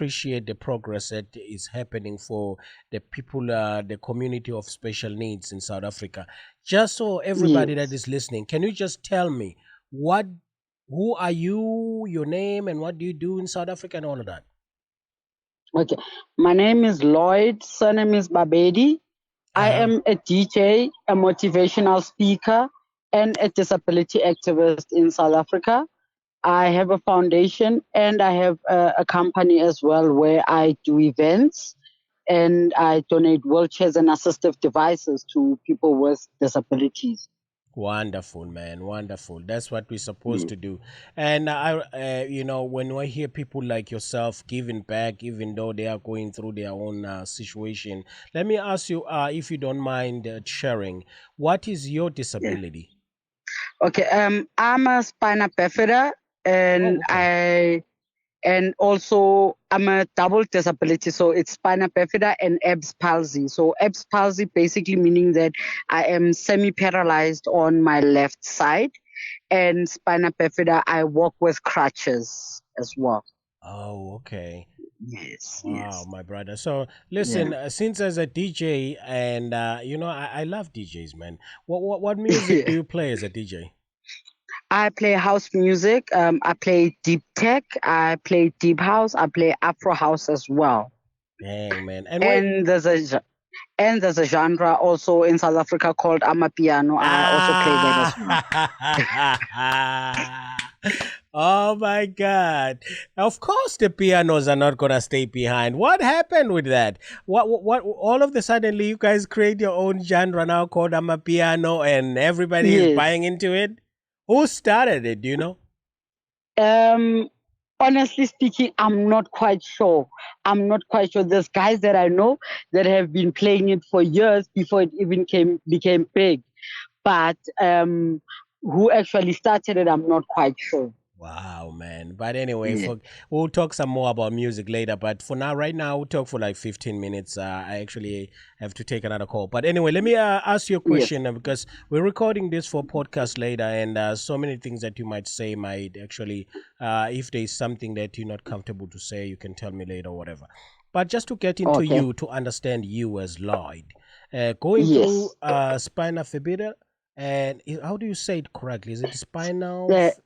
appreciate the progress that is happening for the people, the community of special needs in South Africa. Just so everybody that Yes. is listening, can you just tell me what, who are you, your name, and what do you do in South Africa and all of that? Okay. My name is Lloyd. Surname is Babedi. I Uh-huh. am a DJ, a motivational speaker, and a disability activist in South Africa. I have a foundation and I have a company as well where I do events and I donate wheelchairs and assistive devices to people with disabilities. Wonderful, man. Wonderful. That's what we're supposed Mm. to do. And when I hear people like yourself giving back, even though they are going through their own situation, let me ask you, if you don't mind sharing, what is your Yeah. disability? Okay. I'm a spina bifida, and Oh, okay. also I'm a double disability, so it's spina bifida and Erb's palsy. So Erb's palsy basically meaning that I am semi-paralyzed on my left side, and spina bifida I walk with crutches as well. Oh, okay. Yes, Wow, yes, my brother. So yeah. listen, since as a DJ, and I love DJs, man. What music do you play as a DJ? I play house music. I play deep tech. I play deep house. I play Afro house as well. Dang, man. And wait. And there's a genre also in South Africa called Amapiano. I also play that as well. Ah, oh my God! Of course, the pianos are not gonna stay behind. What happened with that? What? All of the suddenly, you guys create your own genre now called Amapiano, and everybody is Yes. buying into it. Who started it? Do you know? Um, Honestly speaking, I'm not quite sure. I'm not quite sure. There's guys that I know that have been playing it for years before it even became big. But who actually started it, I'm not quite sure. Wow, man. But anyway, Yeah. for we'll talk some more about music later. But for now, right now, we'll talk for like 15 minutes. I actually have to take another call. But anyway, let me ask you a Yes. question because we're recording this for podcast later, and so many things that you might say might actually, if there's something that you're not comfortable to say, you can tell me later, or whatever. But just to get into Okay. you, to understand you as Lloyd, going through Yes. spina bifida, and how do you say it correctly? Is it spinal? The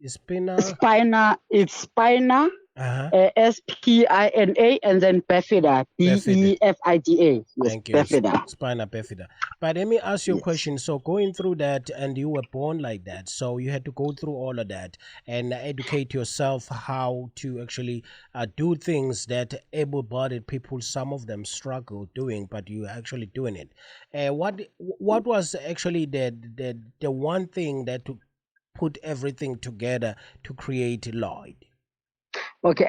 Spina. It's spina, Uh-huh. Spina, and then bifida, Bifida. Befida. Yes, Thank you. bifida. Spina bifida. But let me ask you a Yes. question. So going through that, and you were born like that, so you had to go through all of that and educate yourself how to actually do things that able-bodied people, some of them struggle doing, but you actually doing it. What was actually the one thing that to put everything together to create Lloyd? Okay.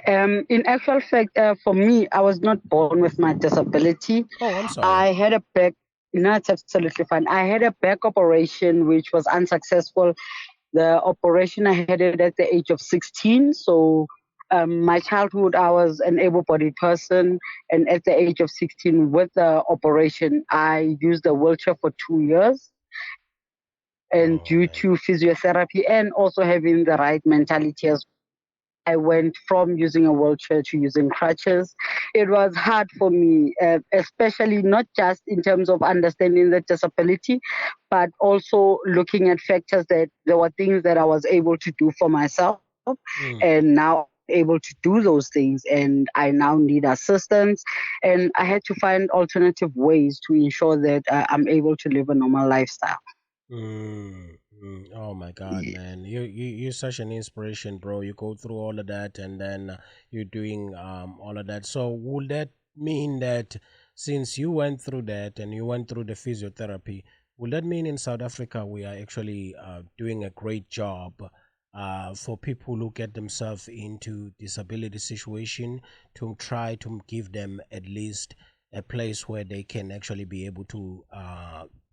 In actual fact, for me, I was not born with my disability. Oh, I'm sorry. I had a back. No, it's absolutely fine. I had a back operation which was unsuccessful. The operation I had it at the age of 16. So, my childhood, I was an able-bodied person, and at the age of 16, with the operation, I used a wheelchair for 2 years. And Oh due man. to physiotherapy and also having the right mentality as I went from using a wheelchair to using crutches. It was hard for me, especially not just in terms of understanding the disability, but also looking at factors that there were things that I was able to do for myself, Mm. and now able to do those things, and I now need assistance, and I had to find alternative ways to ensure that I'm able to live a normal lifestyle. Oh my God, Yeah. man! You're such an inspiration, bro. You go through all of that, and then you're doing all of that. So would that mean that since you went through that and you went through the physiotherapy, will that mean in South Africa we are actually doing a great job for people who get themselves into disability situation to try to give them at least a place where they can actually be able to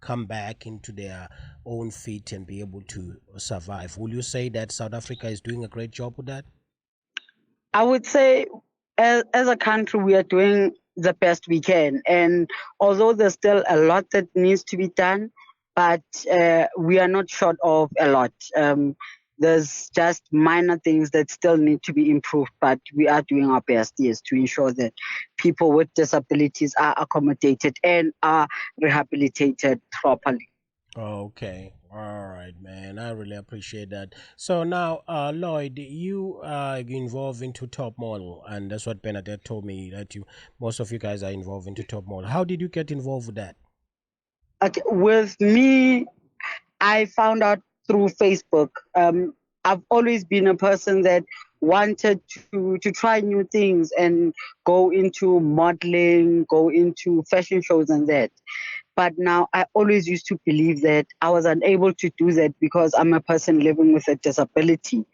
come back into their own feet and be able to survive. Will you say that South Africa is doing a great job with that? I would say, as a country, we are doing the best we can. And although there's still a lot that needs to be done, but we are not short of a lot. there's just minor things that still need to be improved, but we are doing our best, yes, to ensure that people with disabilities are accommodated and are rehabilitated properly. Okay. All right, man. I really appreciate that. So now, Lloyd, you are involved into top model, and that's what Bernadette told me that you, most of you guys are involved into top model. How did you get involved with that? Okay, with me, I found out through Facebook. I've always been a person that wanted to try new things and go into modeling, go into fashion shows and that. But now I always used to believe that I was unable to do that because I'm a person living with a disability.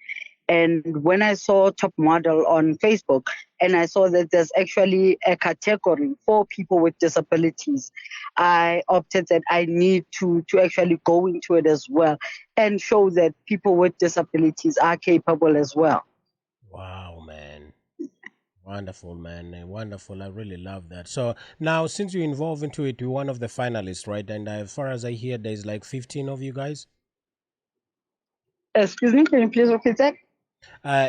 And when I saw Top Model on Facebook, and I saw that there's actually a category for people with disabilities, I opted that I need to actually go into it as well and show that people with disabilities are capable as well. Wow, man. Wonderful, man. Wonderful. I really love that. So now, since you involved into it, you're one of the finalists, right? And as far as I hear, there's like 15 of you guys. Excuse me, can you please repeat that?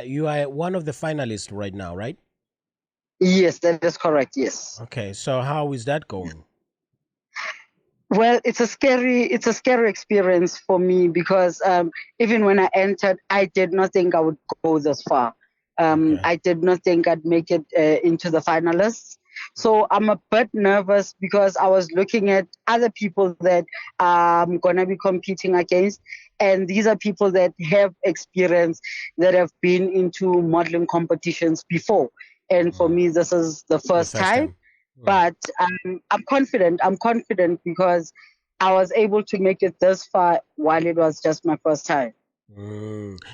You are one of the finalists right now, right? Yes, that is correct. Yes. Okay. So how is that going? Well, it's a scary experience for me because even when I entered, I did not think I would go this far. Okay. I did not think I'd make it into the finalists. So I'm a bit nervous because I was looking at other people that I'm gonna be competing against, and these are people that have experience, that have been into modeling competitions before. And for Mm. me, this is the The first first time, time. Mm. but I'm confident. I'm confident because I was able to make it this far while it was just my first time.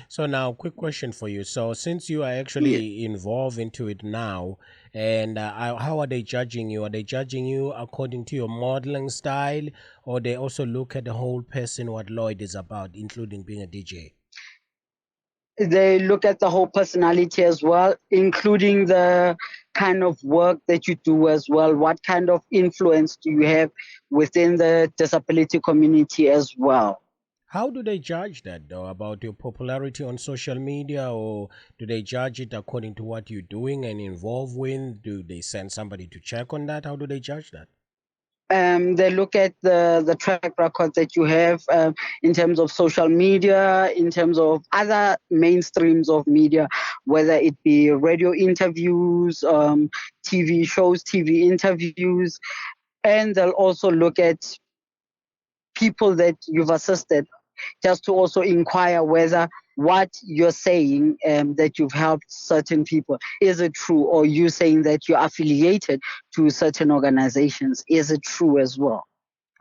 So now, quick question for you. So since you are Yes. actually involved into it now, and how are they judging you? Are they judging you according to your modeling style, or they also look at the whole person, what Lloyd is about, including being a DJ? They look at the whole personality as well, including the kind of work that you do as well. What kind of influence do you have within the disability community as well? How do they judge that though, about your popularity on social media, or do they judge it according to what you're doing and involved with? Do they send somebody to check on that? How do they judge that? They look at the track record that you have in terms of social media, in terms of other mainstreams of media, whether it be radio interviews, TV shows, TV interviews, and they'll also look at people that you've assisted, just to also inquire whether what you're saying, that you've helped certain people, is it true? Or you saying that you're affiliated to certain organizations, is it true as well?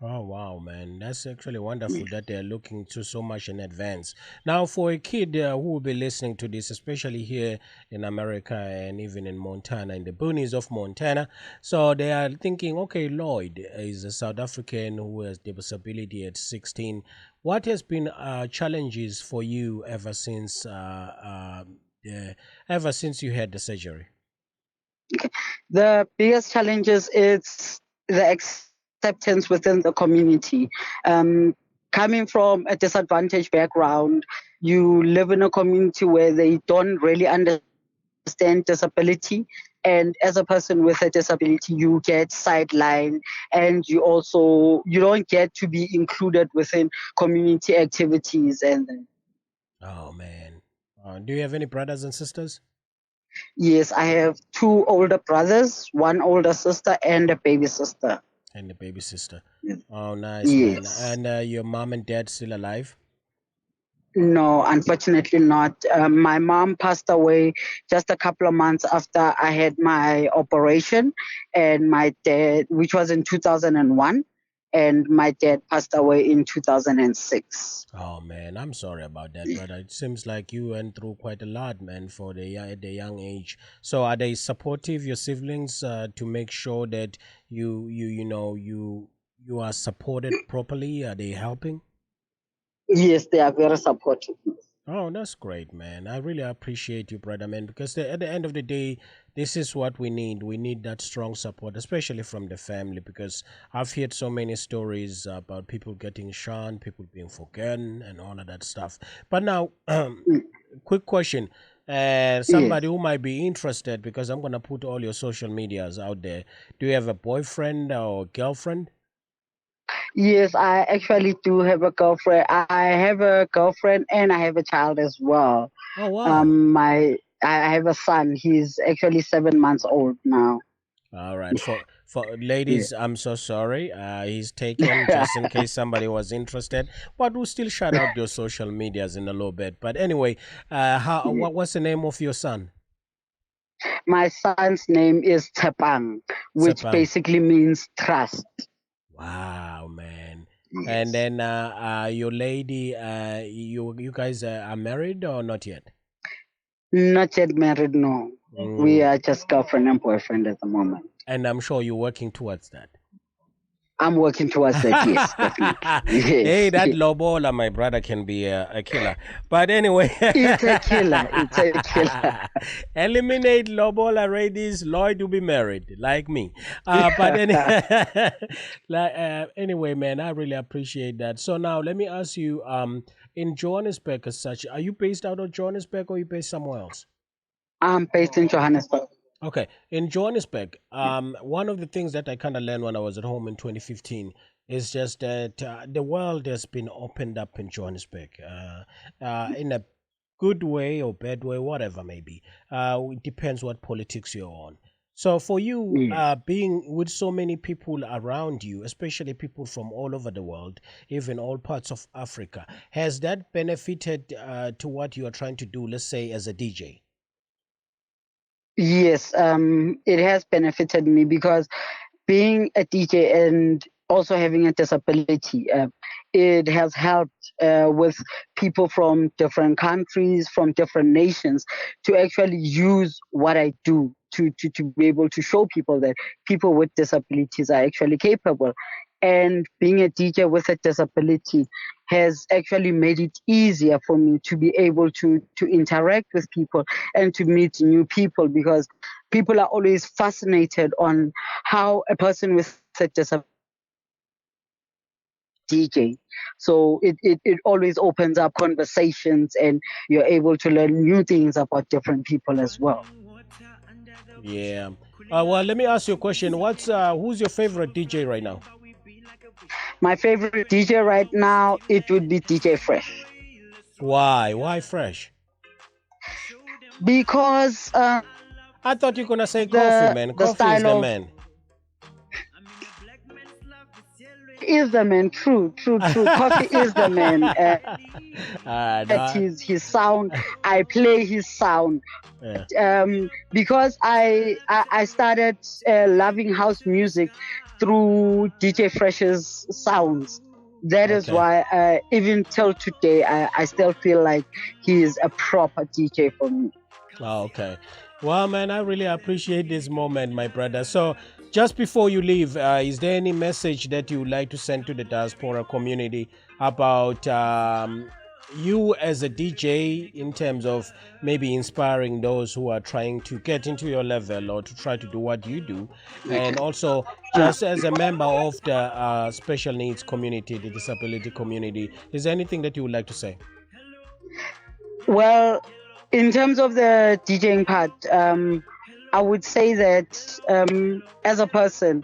Oh wow, man, that's actually wonderful that they're looking to so much in advance. Now, for a kid who will be listening to this, especially here in America and even in Montana, in the boonies of Montana, so they are thinking, okay, Lloyd is a South African who has disability at 16. What has been challenges for you ever since you had the surgery? The biggest challenges is the acceptance within the community. Coming from a disadvantaged background, you live in a community where they don't really understand disability. And as a person with a disability, you get sidelined, and you don't get to be included within community activities. And Oh man, do you have any brothers and sisters? yes, I have two older brothers, one older sister, and a baby sister. And the baby sister. Oh, nice, man. Yes. And your mom and dad still alive? No, unfortunately not. My mom passed away just a couple of months after I had my operation, and my dad, which was in 2001, and my dad passed away in 2006. Oh man, I'm sorry about that, brother. It seems like you went through quite a lot, man, for at the young age. So are they supportive, your siblings, to make sure that you are supported properly? Are they helping? Yes, they are very supportive. Oh, that's great, man. I really appreciate you, brother, man, because at the end of the day, this is what we need. We need that strong support, especially from the family, because I've heard so many stories about people getting shunned, people being forgotten, and all of that stuff. But now, Mm, quick question. yes. Somebody who might be interested, because I'm going to put all your social medias out there. Do you have a boyfriend or girlfriend? Yes, I actually do have a girlfriend. I have a girlfriend and I have a child as well. Oh, wow. My I have a son. He's actually 7 months old now. All right. For Yeah. ladies, I'm so sorry. He's taken just in case somebody was interested, but we'll still shout out your social medias in a little bit. But anyway, Yeah. what's the name of your son? My son's name is Tepang, which Sepang. basically means trust. Wow, man. And Yes. then your lady, you guys are married or not yet? Not yet married, no. We Mm. are just girlfriend and boyfriend at the moment. And I'm sure you're working towards that. I'm working towards that, yes, definitely. Hey, Yes. that lobola, my brother, can be a killer. But anyway, It's a killer. It's a killer. eliminate lobola ladies, Lloyd will be married, like me. But anyway, man, I really appreciate that. So now let me ask you, in Johannesburg as such, are you based out of Johannesburg or are you based somewhere else? I'm based in Johannesburg. Okay, in Johannesburg, one of the things that I kind of learned when I was at home in 2015 is just that the world has been opened up in Johannesburg, in a good way or bad way, whatever maybe. It depends what politics you're on. So for you, Yes. being with so many people around you, especially people from all over the world, even all parts of Africa, has that benefited to what you are trying to do, let's say as a DJ? Yes, it has benefited me because being a DJ and also having a disability, it has helped with people from different countries, from different nations, to actually use what I do to be able to show people that people with disabilities are actually capable. And being a DJ with a disability has actually made it easier for me to be able to interact with people and to meet new people, because people are always fascinated on how a person with a disability DJ. So it always opens up conversations and you're able to learn new things about different people as well. Yeah. Well, let me ask you a question. Who's your favorite DJ right now? My favorite DJ right now, it would be DJ Fresh. Why? Why Fresh? Because I thought you were gonna say Coffee, man. the Coffee is style the of man. is the man. True. Coffee is the man. At No, his sound, I play his sound. yeah. Because I started loving house music through DJ Fresh's sounds. That is Okay. why even till today I still feel like he is a proper DJ for me. Oh, okay. Well, man, I really appreciate this moment, my brother. So, just before you leave, is there any message that you would like to send to the diaspora community about you as a DJ in terms of maybe inspiring those who are trying to get into your level or to try to do what you do? And also, Uh, just as a member of the special needs community, the disability community, is there anything that you would like to say? well, in terms of the DJing part, I would say that as a person,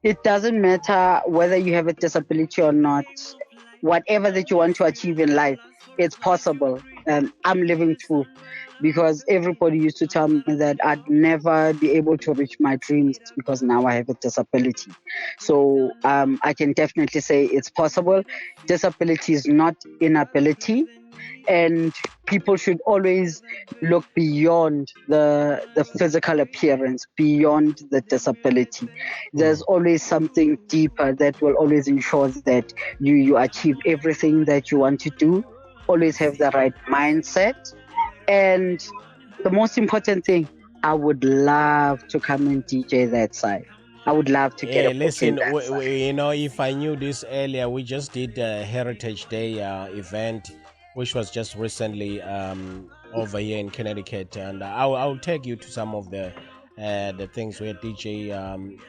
it doesn't matter whether you have a disability or not. Whatever that you want to achieve in life, it's possible. I'm living proof, because everybody used to tell me that I'd never be able to reach my dreams because now I have a disability. So I can definitely say it's possible. Disability is not inability, and people should always look beyond the physical appearance, beyond the disability. There's Mm. always something deeper that will always ensure that you achieve everything that you want to do. Always have the right mindset, and the most important thing, I would love to come and DJ that side. I would love to get Yeah, a booking listen, that side. if I knew this earlier, we just did a Heritage Day event which was just recently over here in Connecticut, and I'll take you to some of the things where DJ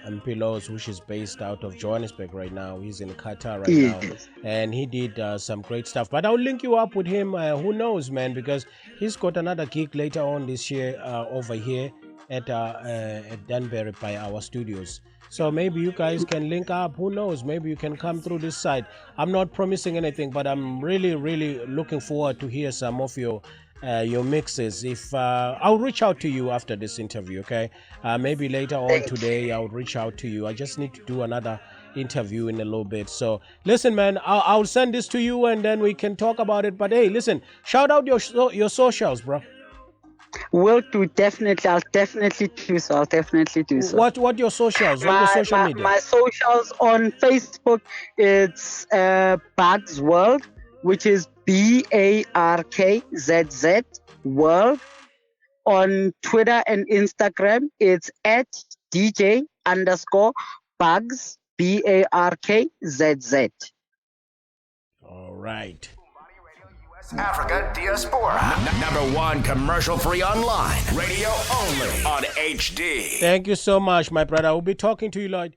Mpilos, which is based out of Johannesburg right now. He's in Qatar right now, Yes. and he did some great stuff. But I'll link you up with him. Who knows, man? Because he's got another gig later on this year over here at Danbury by our studios. So maybe you guys can link up. Who knows? Maybe you can come through this side. I'm not promising anything, but I'm really, really looking forward to hear some of your mixes. If I'll reach out to you after this interview, okay? Maybe later on today I'll reach out to you. I just need to do another interview in a little bit. So listen, man, I'll send this to you and then we can talk about it. But hey, listen, shout out your socials, bro. Will do, definitely. I'll definitely do so. I'll definitely do so. What your socials? What your social media? My socials on Facebook, it's Bugs World, which is BARKZZ World. On Twitter and Instagram, it's at DJ _ Bugs BARKZZ. All right. Africa Diaspora. #1 commercial-free online. Radio only on HD. Thank you so much, my brother. We'll be talking to you, Lloyd.